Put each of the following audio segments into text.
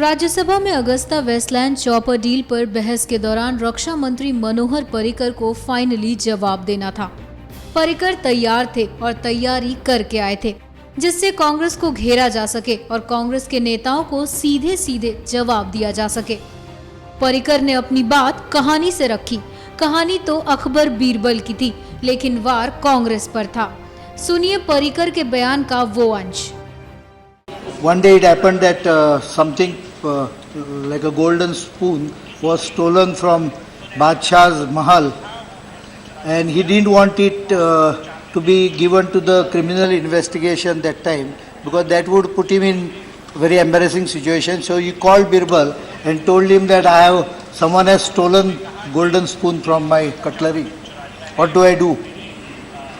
राज्यसभा में Agusta Westland chopper deal पर बहस के दौरान रक्षा मंत्री मनोहर पर्रिकर को फाइनली जवाब देना था। पर्रिकर तैयार थे और तैयारी करके आए थे, जिससे कांग्रेस को घेरा जा सके और कांग्रेस के नेताओं को सीधे सीधे जवाब दिया जा सके। पर्रिकर ने अपनी बात कहानी से रखी। कहानी तो अकबर बीरबल की थी, लेकिन वार कांग्रेस पर था। सुनिए पर्रिकर के बयान का वो अंश। One day it happened that something like a golden spoon was stolen from Badshah's Mahal, and he didn't want it to be given to the criminal investigation that time, because that would put him in very embarrassing situation. So he called Birbal and told him that someone has stolen golden spoon from my cutlery. What do I do?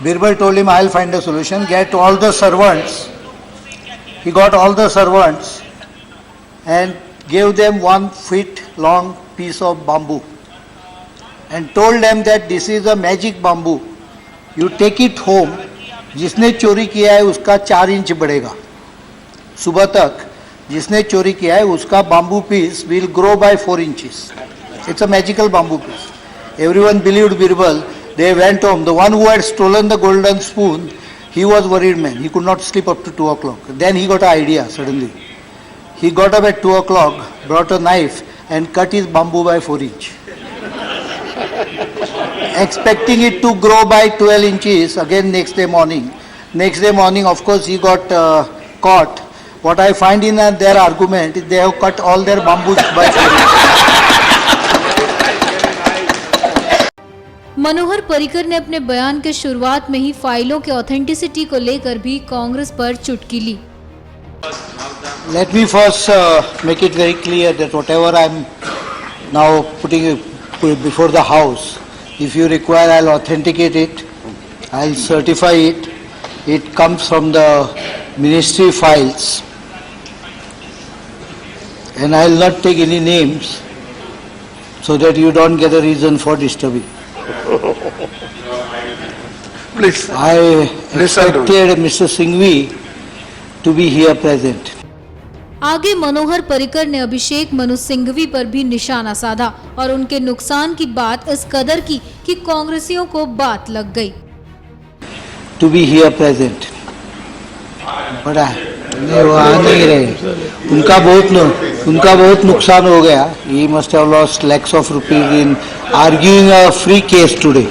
Birbal told him, I'll find a solution. Get all the servants. He got all the servants and gave them 1 feet long piece of bamboo and told them that this is a magic bamboo. You take it home. जिसने चोरी किया है उसका 4 inch बढ़ेगा. सुबह तक जिसने चोरी किया है उसका bamboo piece will grow by 4 inches. It's a magical bamboo piece. Everyone believed Birbal. They went home. The one who had stolen the golden spoon, he was worried man. He could not sleep up to 2 o'clock. Then he got an idea suddenly. He got up at 2 o'clock, brought a knife and cut his bamboo by 4 inch. Expecting it to grow by 12 inches again next day morning. Next day morning, of course, he got caught. What I find in their argument is they have cut all their bamboos by 4 inches. Manohar Parrikar ने अपने बयान के शुरुआत में ही फाइलों के authenticity को लेकर भी कांग्रेस पर चुटकी ली। Let me first make it very clear that whatever I am now putting before the House, if you require, I'll authenticate it, I'll certify it. It comes from the ministry files, and I'll not take any names so that you don't get a reason for disturbing. Please. I expected Mr. Singhvi to be here present. आगे मनोहर पर्रिकर ने अभिषेक मनु सिंघवी पर भी निशाना साधा और उनके नुकसान की बात इस कदर की कि कांग्रेसियों को बात लग गई। To be here present. बड़ा वो आ नहीं रहे। उनका बहुत नुकसान हो गया। He must have lost lakhs of rupees in arguing a free case today.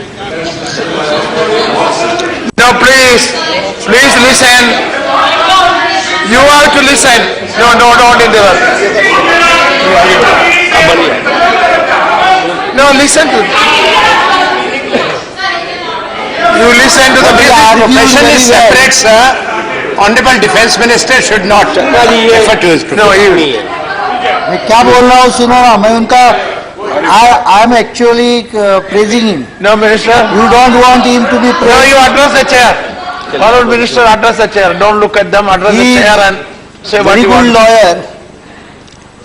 No, please listen. You have to listen. No, don't interrupt. No, listen to. You listen to the basic profession is separate, sir. Honorable Defence Minister should not refer to his profession. No, मैं क्या बोल रहा हूँ सुनो ना, मैं उनका I am actually praising him. No, Minister. You don't want him to be praised. No, you address the chair. Honorable Minister, address the chair. Don't look at them. Address the chair and say what you want. Very good lawyer,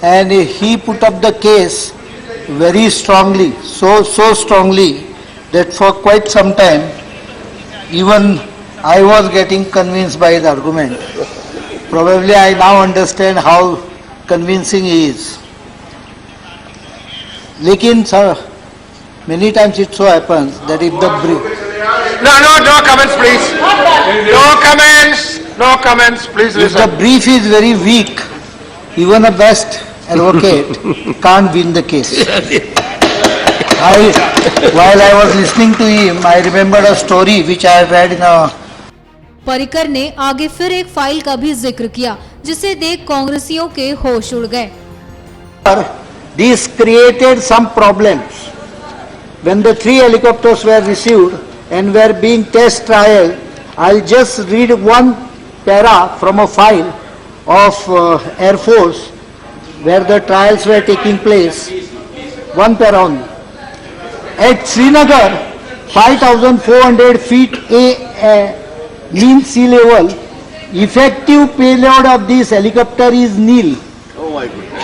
and he put up the case very strongly, so strongly that for quite some time, even I was getting convinced by his argument. Probably I now understand how convincing he is. Lekin sir, many times it so happens that if the brief... No comments, please. No comments, please If listen. the brief is very weak, even a best advocate can't win the case. While I was listening to him, I remembered a story which I had read in a... Parrikar ने आगे फिर एक file का भी जिक्र किया, जिसे देख कांग्रेसियों के होश उड़ गए। This created some problems. When the 3 helicopters were received and were being test trialed, I'll just read one para from a file of Air Force where the trials were taking place. One para only. At Srinagar, 5,400 feet mean sea level, effective payload of this helicopter is nil.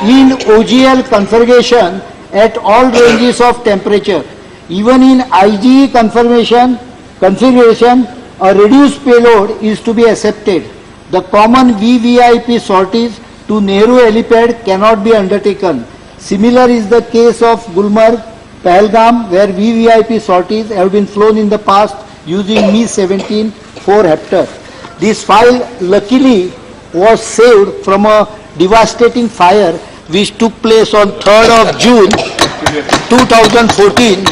In OGL configuration at all ranges of temperature. Even in IGE configuration, a reduced payload is to be accepted. The common VVIP sorties to Nehru helipad cannot be undertaken. Similar is the case of Gulmarg, Pahalgam, where VVIP sorties have been flown in the past using Mi-17 4 Hepter. This file luckily was saved from a devastating fire which took place on 3rd of June 2014,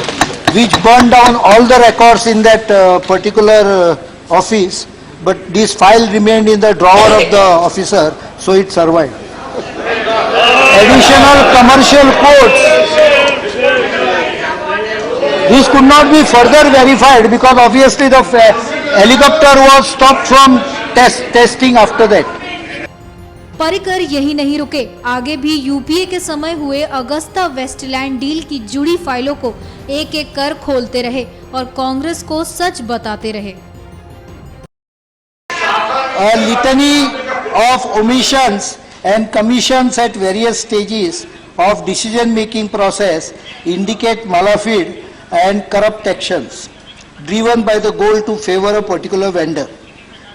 which burned down all the records in that particular office, but this file remained in the drawer of the officer, so it survived. Additional commercial courts. This could not be further verified because obviously the helicopter was stopped from testing after that. Parrikar यही नहीं रुके, आगे भी UPA के समय हुए Agusta Westland deal की जुड़ी फाइलों को एक एक कर खोलते रहे और कांग्रेस को सच बताते रहे। A litany of omissions and commissions at various stages of decision-making process indicate malafide and corrupt actions driven by the goal to favor a particular vendor.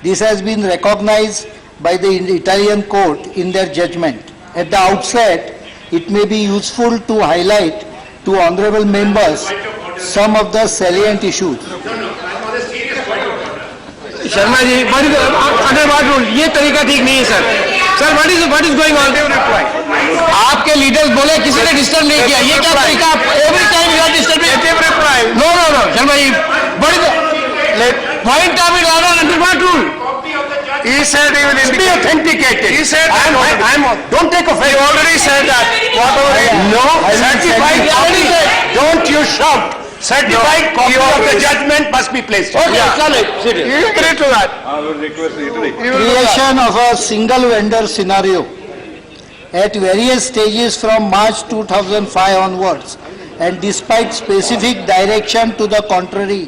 This has been recognized by the Italian court in their judgment. At the outset, it may be useful to highlight to honorable members some of the salient issues. Sharma ji, under what rule? ये तरीका ठीक नहीं है sir. Sir, what is going on? आपके leaders बोले किसी ने disturb नहीं किया, ये क्या तरीका? Every time you are disturbing. No no no Sharma ji, point of it order under what rule? He said he will be authenticated. He said don't take offense. He already said that. No, certified. Don't you shout. Certified copy of the judgment must be placed. Okay, you agree to that? I will request you to Creation of a single vendor scenario at various stages from March 2005 onwards, and despite specific direction to the contrary,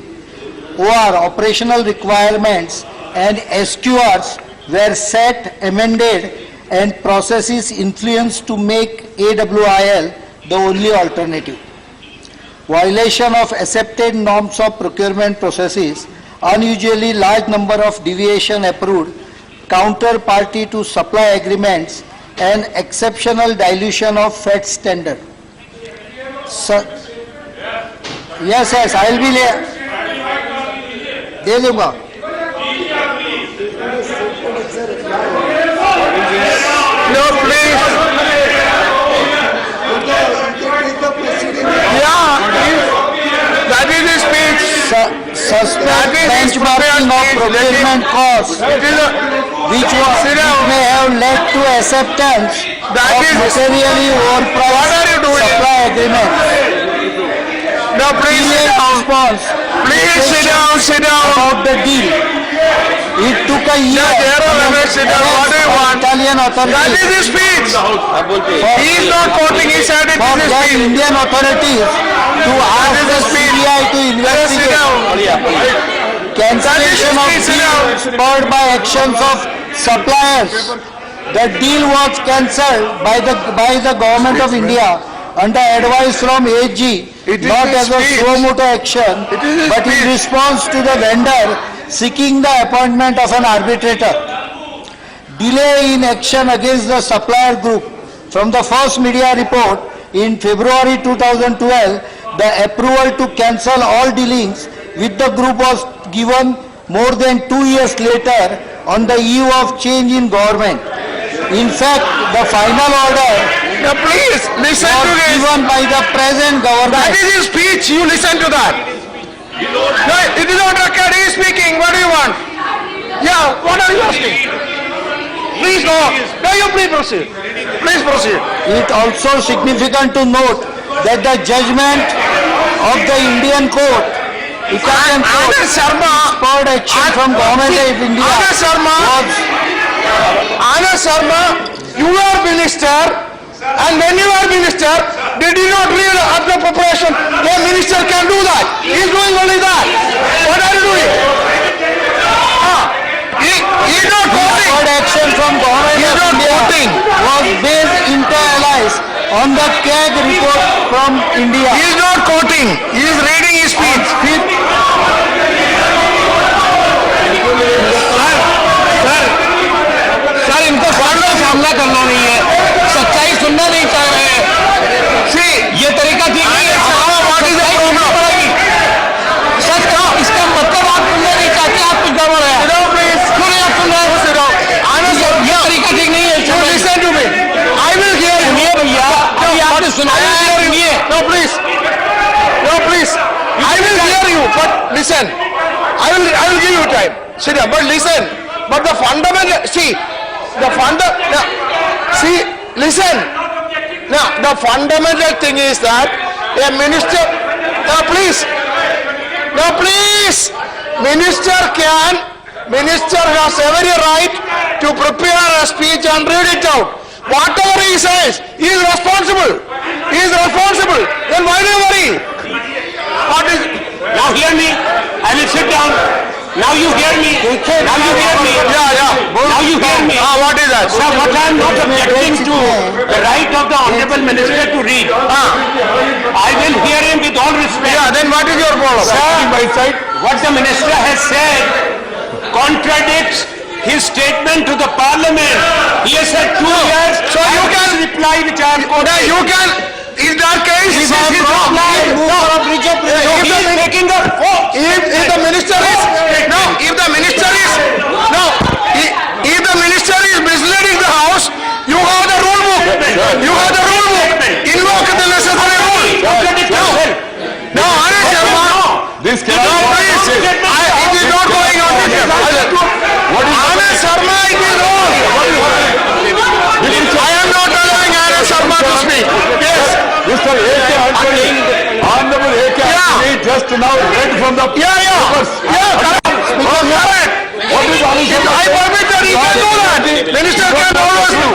OR operational requirements and SQRs were set, amended, and processes influenced to make AWIL the only alternative. Violation of accepted norms of procurement processes, unusually large number of deviation approved, counterparty to supply agreements, and exceptional dilution of FET standard. Yes, I'll be there. दे दूंगा। No, please. That is the speech. Suspect benchmarking of procurement costs, which may have led to acceptance of materially overpriced supply agreements. No, please sit down. Please sit down. About the deal. It took a year Sit down. What do you want? Italian That authorities is his speech. He is not quoting. He said it for is his the speech. Indian authorities to ask the CBI to Sit investigate down. cancellation of deal spurred by actions of suppliers. The deal was cancelled by the government of India under advice from AG, It is not his as a speech. suo motu action, It is his but in speech. response to the vendor seeking the appointment of an arbitrator. Delay in action against the supplier group. From the first media report in February 2012, the approval to cancel all dealings with the group was given more than 2 years later on the eve of change in government. In fact, the final order Now, please listen was to this. given by the present That government. is his speech. You listen to that. No, it is not record. He is speaking. What do you want? Yeah, what are you asking? Please go. No, you please proceed. Please proceed. It also significant to note that the judgment of the Indian court, Italian court, Anand Sharma, spurred action from government of India Anand Sharma, was Anand Sharma, you are minister, and when you are minister, did you not read of the preparation? The minister can do that. He is doing only that. What are you doing? He is not quoting. spurred action from government He is of not India quoting. was based inter alia on the CAG report from India. He is not quoting. He is reading his speech. Sir इनको सामना करना नहीं है। सुनो, I will hear you. No, please. No, please. I will hear you, but listen. I will give you time. Sit down, but listen. But the fundamental, see, listen. Now, the fundamental thing is that a minister, minister has every right to prepare a speech and read it out. Whatever he says, he is responsible. Then why do you worry? What is? Now hear me. I will sit down. Now you hear me. Now you hear me. Yeah. Now you hear me. What is that? Sir, what I am not objecting to the right of the Honorable Minister to read. I will hear him with all respect. Yeah, then what is your problem? Sir, what the Minister has said contradicts his statement to the Parliament. He has said 2 years. So you can reply which I am quoting. You can, in that case, He is taking a vote. If the minister is misleading the house, you have the rule book. Invoke the necessary rule. No, Anand Sharma. This No, please. It is not going on. Anand Sharma, it is wrong. I am not allowing Anand Sharma to speak. Yes. Mr. A.K. Advani, Honorable A.K. Advani just now read from the papers. Correct. What is I permit that he can do that. Minister can always do.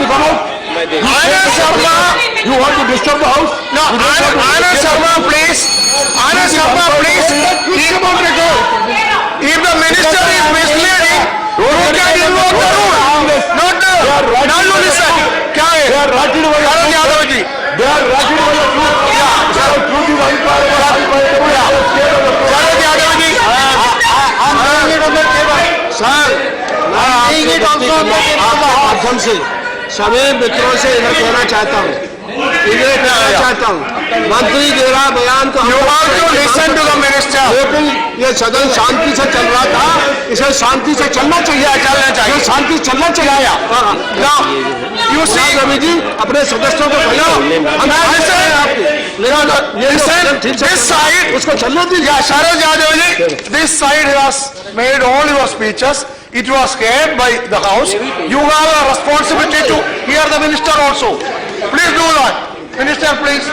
Anand Sharma. You want to disturb the house? No, Anand Sharma, please. If the minister is misleading, you can invoke the rule. Now you listen. क्या है? Karan Yadav ji. They are writing over the truth. Truth is unfair. Karan Yadav ji. माध्यम से सभी मित्रों से इधर कहना चाहता हूँ मंत्री दे रहा बयान तो You have to listen to the minister. लेकिन ये सदन शांति से चल रहा था, इसे शांति से चलना चाहिए, शांति चलना चाहिए। Now, you see, Ravi ji अपने सदस्यों को this side, उसको चलने दीजिए। yeah, Sharad Yadav ji, this side has made all your speeches. It was heard by the house. You have a responsibility to hear the minister also. Please do that. Minister, please.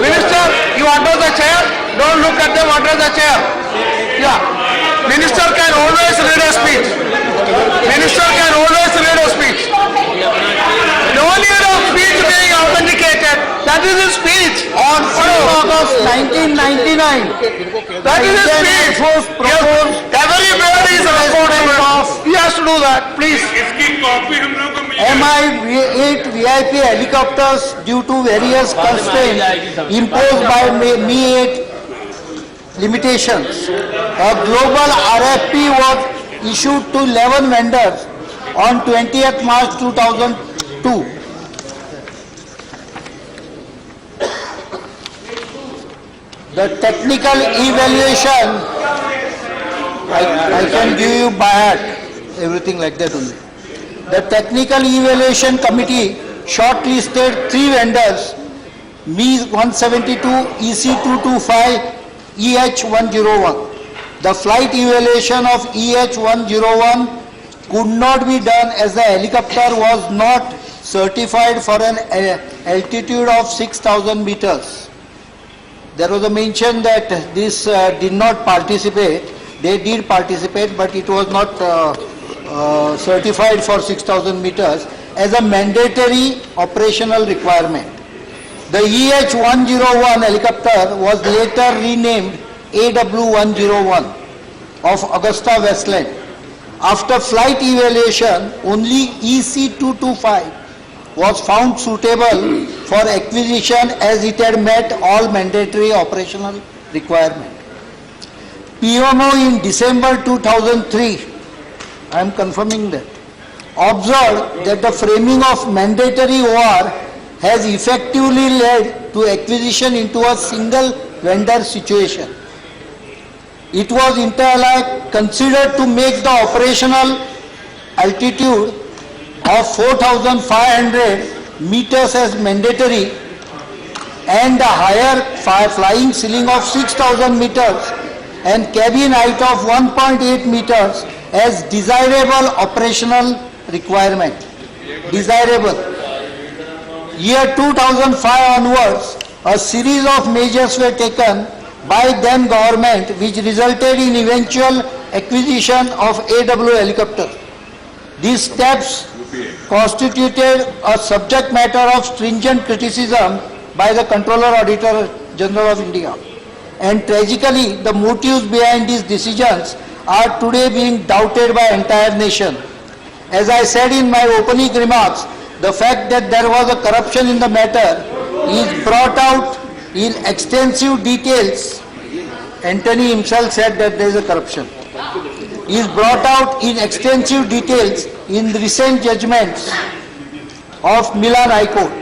Minister, you address the chair. Don't look at them, address the chair. Yeah. Minister can always read a speech. No need of speech being authenticated. That is his speech. On 6 August 1999, That is his speech. Everybody is responsible. He has to do that. Please. MI-8 VIP helicopters, due to various constraints imposed by Mi-8 limitations, a global RFP was issued to 11 vendors on 20th March 2002. The technical evaluation, I can give you by heart, everything like that only. The technical evaluation committee shortlisted 3 vendors, Mi-172, EC-225, EH-101. The flight evaluation of EH-101 could not be done as the helicopter was not certified for an altitude of 6,000 meters. There was a mention that this did not participate. They did participate, but it was not certified for 6,000 meters as a mandatory operational requirement. The EH-101 helicopter was later renamed AW-101 of Augusta Westland. After flight evaluation, only EC-225 was found suitable for acquisition as it had met all mandatory operational requirements. PMO in December 2003, I am confirming that, observed that the framing of mandatory OR has effectively led to acquisition into a single vendor situation. It was entirely considered to make the operational altitude of 4,500 meters as mandatory and a higher flying ceiling of 6,000 meters and cabin height of 1.8 meters as desirable operational requirement. Desirable. Year 2005 onwards, a series of measures were taken by then government which resulted in eventual acquisition of AW helicopter. These steps constituted a subject matter of stringent criticism by the Comptroller Auditor General of India. And tragically, the motives behind these decisions are today being doubted by entire nation. As I said in my opening remarks, the fact that there was a corruption in the matter is brought out in extensive details. Antony himself said that there is a corruption. Is brought out in extensive details in the recent judgments of Milan High Court.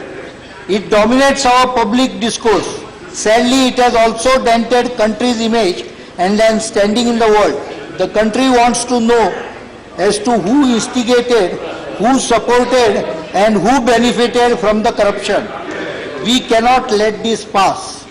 It dominates our public discourse. Sadly, it has also dented country's image and standing in the world. The country wants to know as to who instigated, who supported and who benefited from the corruption. We cannot let this pass.